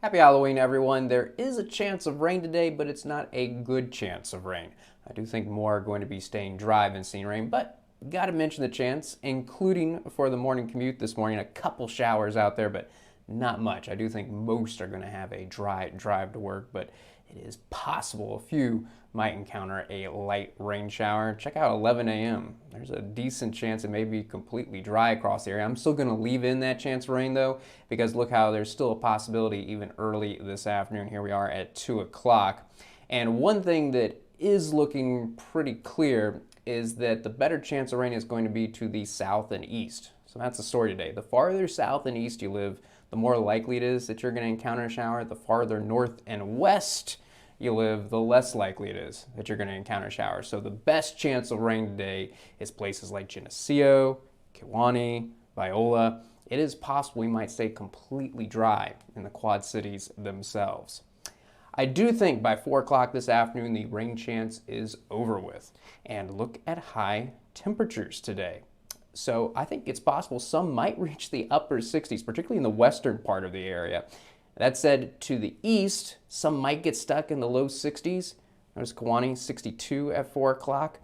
Happy Halloween, everyone. There is a chance of rain today, but it's not a good chance of rain. I do think more are going to be staying dry than seeing rain, but got to mention the chance, including for the morning commute this morning. A couple showers out there, but not much. I do think most are going to have a dry drive to work, but it is possible a few might encounter a light rain shower. Check out 11 a.m. There's a decent chance it may be completely dry across the area. I'm still going to leave in that chance of rain though, because look how there's still a possibility even early this afternoon. Here we are at 2 o'clock. And one thing that is looking pretty clear is that the better chance of rain is going to be to the south and east. So that's the story today. The farther south and east you live, the more likely it is that you're going to encounter a shower. The farther north and west you live, the less likely it is that you're going to encounter showers. So the best chance of rain today is places like Geneseo, Kewaunee, Viola. It is possible we might stay completely dry in the Quad Cities themselves. I do think by 4 o'clock this afternoon, the rain chance is over with. And look at high temperatures today. So I think it's possible some might reach the upper 60s, particularly in the western part of the area. That said, to the east, some might get stuck in the low 60s. There's Kewaunee, 62 at 4 o'clock.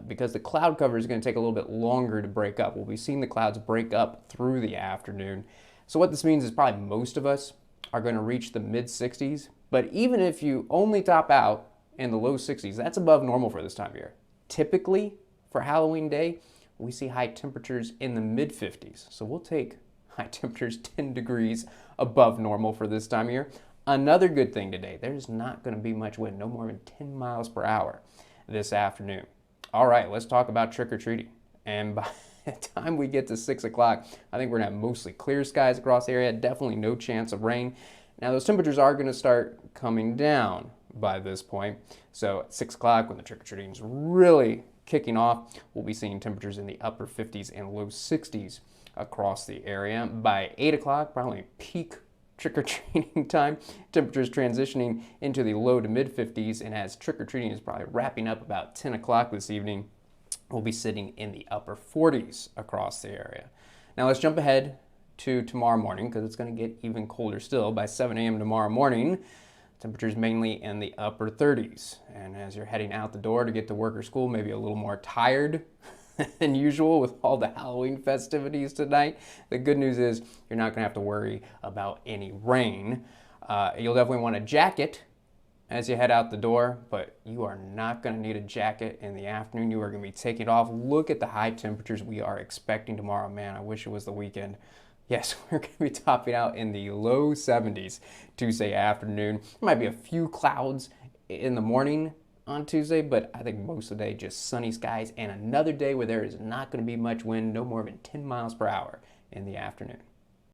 Because the cloud cover is going to take a little bit longer to break up. We'll be seeing the clouds break up through the afternoon. So what this means is probably most of us are going to reach the mid 60s. But even if you only top out in the low 60s, that's above normal for this time of year. Typically, for Halloween Day, we see high temperatures in the mid 50s. So we'll take high temperatures 10 degrees above normal for this time of year. Another good thing today, there's not going to be much wind, no more than 10 miles per hour this afternoon. All right, let's talk about trick-or-treating. And by the time we get to 6 o'clock, I think we're going to have mostly clear skies across the area, definitely no chance of rain. Now those temperatures are going to start coming down by this point. So at 6 o'clock, when the trick-or-treating is really kicking off, we'll be seeing temperatures in the upper 50s and low 60s across the area. By 8 o'clock, probably peak trick-or-treating time, temperatures transitioning into the low to mid 50s, and as trick-or-treating is probably wrapping up about 10 o'clock this evening, we'll be sitting in the upper 40s across the area. Now let's jump ahead to tomorrow morning, because it's going to get even colder still. By 7 a.m. tomorrow morning, temperatures mainly in the upper 30s. And as you're heading out the door to get to work or school, maybe a little more tired than usual with all the Halloween festivities tonight, the good news is you're not going to have to worry about any rain. You'll definitely want a jacket as you head out the door, but you are not going to need a jacket in the afternoon. You are going to be taking it off. Look at the high temperatures we are expecting tomorrow. Man, I wish it was the weekend. Yes, we're going to be topping out in the low 70s Tuesday afternoon. There might be a few clouds in the morning on Tuesday, but I think most of the day just sunny skies and another day where there is not going to be much wind, no more than 10 miles per hour in the afternoon.